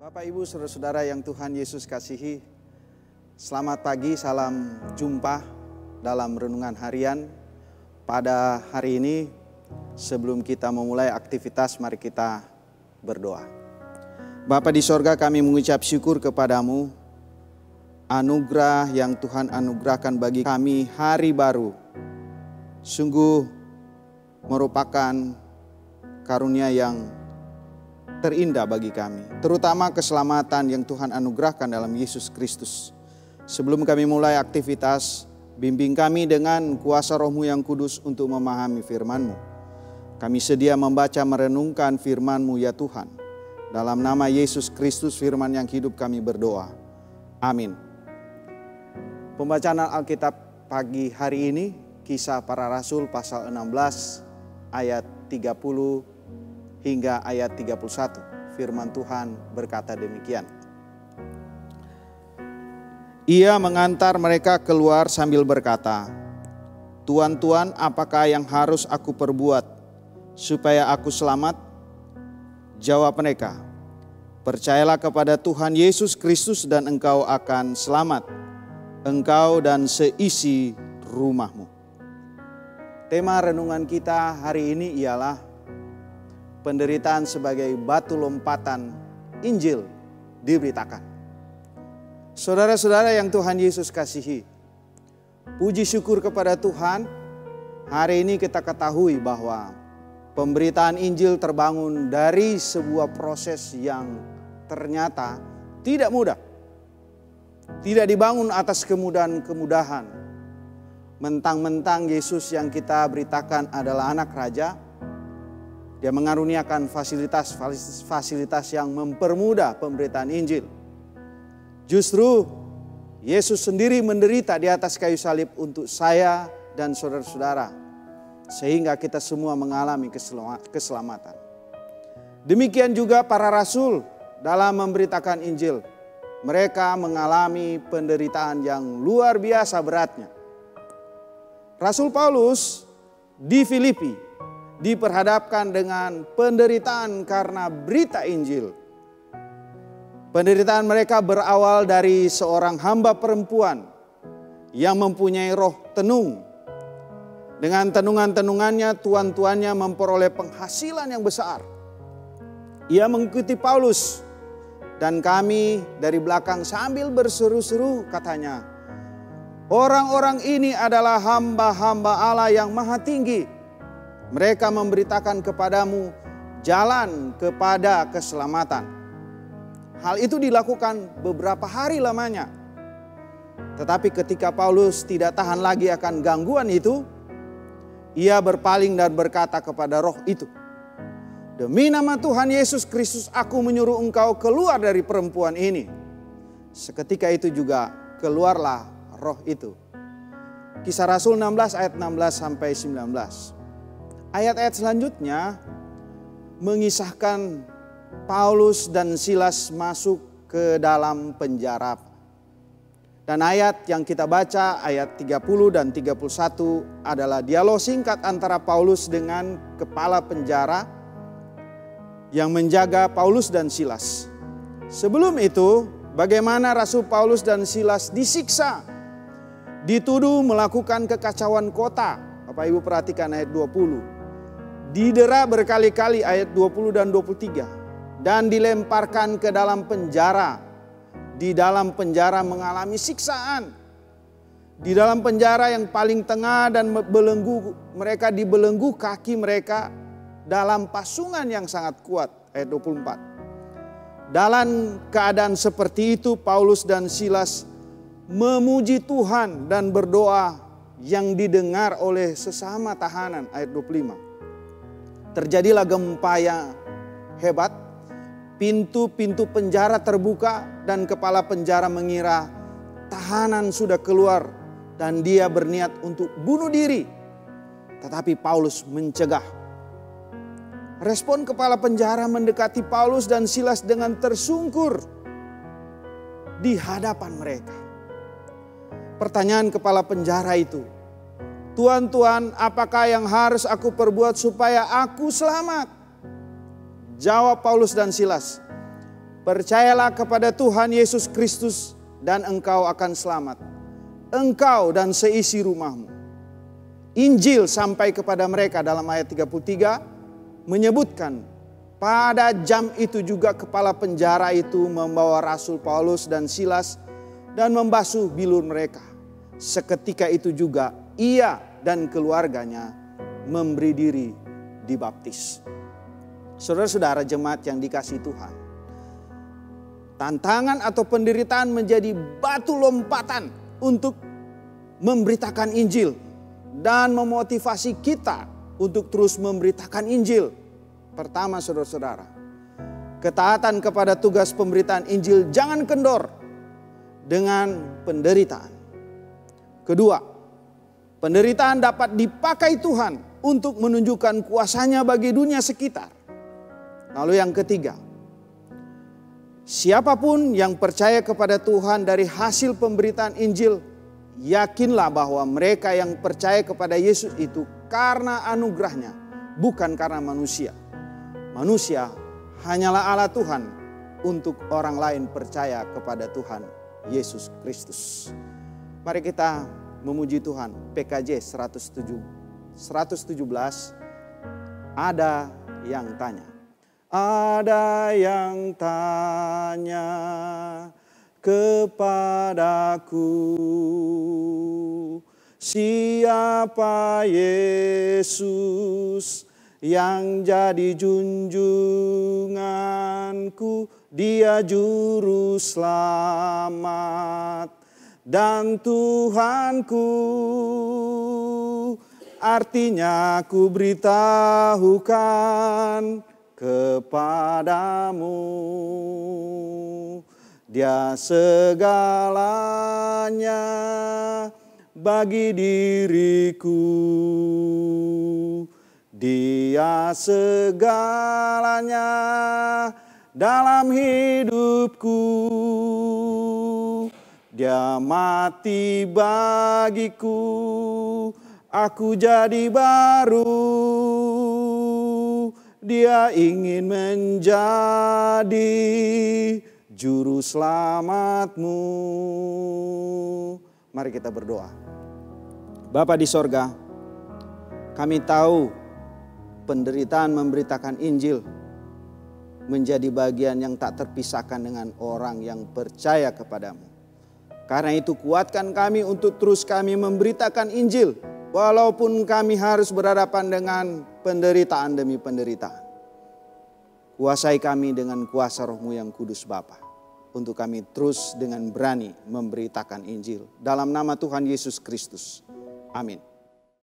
Bapak, Ibu, Saudara-saudara yang Tuhan Yesus kasihi, selamat pagi, salam jumpa dalam renungan harian. Pada hari ini, sebelum kita memulai aktivitas, mari kita berdoa. Bapa di sorga, kami mengucap syukur kepadamu, anugerah yang Tuhan anugerahkan bagi kami hari baru, sungguh merupakan karunia yang terindah bagi kami, terutama keselamatan yang Tuhan anugerahkan dalam Yesus Kristus. Sebelum kami mulai aktivitas, bimbing kami dengan kuasa Roh-Mu yang kudus untuk memahami firman-Mu. Kami sedia membaca merenungkan firman-Mu ya Tuhan. Dalam nama Yesus Kristus firman yang hidup kami berdoa. Amin. Pembacaan Alkitab pagi hari ini, Kisah Para Rasul pasal 16 ayat 30 hingga ayat 31. Firman Tuhan berkata demikian. Ia mengantar mereka keluar sambil berkata, "Tuan, Tuan, apakah yang harus aku perbuat supaya aku selamat?" Jawab mereka, "Percayalah kepada Tuhan Yesus Kristus dan engkau akan selamat, engkau dan seisi rumahmu." Tema renungan kita hari ini ialah penderitaan sebagai batu lompatan Injil diberitakan. Saudara-saudara yang Tuhan Yesus kasihi, puji syukur kepada Tuhan, hari ini kita ketahui bahwa pemberitaan Injil terbangun dari sebuah proses yang ternyata tidak mudah. Tidak dibangun atas kemudahan-kemudahan. Mentang-mentang Yesus yang kita beritakan adalah anak raja, Dia mengaruniakan fasilitas yang mempermudah pemberitaan Injil. Justru Yesus sendiri menderita di atas kayu salib untuk saya dan saudara-saudara, sehingga kita semua mengalami keselamatan. Demikian juga para rasul dalam memberitakan Injil. Mereka mengalami penderitaan yang luar biasa beratnya. Rasul Paulus di Filipi diperhadapkan dengan penderitaan karena berita Injil. Penderitaan mereka berawal dari seorang hamba perempuan yang mempunyai roh tenung. Dengan tenungan-tenungannya, tuan-tuannya memperoleh penghasilan yang besar. Ia mengikuti Paulus dan kami dari belakang sambil berseru-seru katanya, "Orang-orang ini adalah hamba-hamba Allah yang maha tinggi. Mereka memberitakan kepadamu jalan kepada keselamatan." Hal itu dilakukan beberapa hari lamanya. Tetapi ketika Paulus tidak tahan lagi akan gangguan itu, ia berpaling dan berkata kepada roh itu, "Demi nama Tuhan Yesus Kristus, aku menyuruh engkau keluar dari perempuan ini." Seketika itu juga keluarlah roh itu. Kisah Rasul 16 ayat 16 sampai 19. Ayat-ayat selanjutnya mengisahkan Paulus dan Silas masuk ke dalam penjara. Dan ayat yang kita baca ayat 30 dan 31 adalah dialog singkat antara Paulus dengan kepala penjara yang menjaga Paulus dan Silas. Sebelum itu, bagaimana Rasul Paulus dan Silas disiksa, dituduh melakukan kekacauan kota. Bapak Ibu perhatikan ayat 20. Didera berkali-kali ayat 20 dan 23. Dan dilemparkan ke dalam penjara. Di dalam penjara mengalami siksaan. Di dalam penjara yang paling tengah dan belenggu, mereka dibelenggu kaki mereka dalam pasungan yang sangat kuat. Ayat 24. Dalam keadaan seperti itu Paulus dan Silas memuji Tuhan dan berdoa yang didengar oleh sesama tahanan. Ayat 25. Terjadilah gempa yang hebat, pintu-pintu penjara terbuka dan kepala penjara mengira tahanan sudah keluar dan dia berniat untuk bunuh diri. Tetapi Paulus mencegah. Respon kepala penjara mendekati Paulus dan Silas dengan tersungkur di hadapan mereka. Pertanyaan kepala penjara itu, "Tuan, Tuan, apakah yang harus aku perbuat supaya aku selamat?" Jawab Paulus dan Silas, Percayalah kepada Tuhan Yesus Kristus dan engkau akan selamat. Engkau dan seisi rumahmu. Injil sampai kepada mereka dalam ayat 33 menyebutkan pada jam itu juga kepala penjara itu membawa Rasul Paulus dan Silas dan membasuh bilur mereka. Seketika itu juga ia dan keluarganya memberi diri dibaptis. Saudara-saudara jemaat yang dikasihi Tuhan, tantangan atau penderitaan menjadi batu lompatan untuk memberitakan Injil dan memotivasi kita untuk terus memberitakan Injil. Pertama, saudara-saudara, ketaatan kepada tugas pemberitaan Injil jangan kendor dengan penderitaan. Kedua, penderitaan dapat dipakai Tuhan untuk menunjukkan kuasanya bagi dunia sekitar. Lalu yang ketiga, siapapun yang percaya kepada Tuhan dari hasil pemberitaan Injil, yakinlah bahwa mereka yang percaya kepada Yesus itu karena anugerahnya, bukan karena manusia. Manusia hanyalah alat Tuhan untuk orang lain percaya kepada Tuhan Yesus Kristus. Mari kita memuji Tuhan. PKJ 117 ada yang tanya. Ada yang tanya kepadaku, siapa Yesus yang jadi junjunganku? Dia juru selamat dan Tuhanku. Artinya ku beritahukan kepadamu, Dia segalanya bagi diriku. Dia segalanya dalam hidupku. Dia mati bagiku, aku jadi baru. Dia ingin menjadi juru selamatmu. Mari kita berdoa. Bapa di sorga, kami tahu penderitaan memberitakan Injil menjadi bagian yang tak terpisahkan dengan orang yang percaya kepadamu. Karena itu kuatkan kami untuk terus kami memberitakan Injil, walaupun kami harus berhadapan dengan penderitaan demi penderitaan. Kuasai kami dengan kuasa Roh-Mu yang kudus Bapa, untuk kami terus dengan berani memberitakan Injil. Dalam nama Tuhan Yesus Kristus. Amin.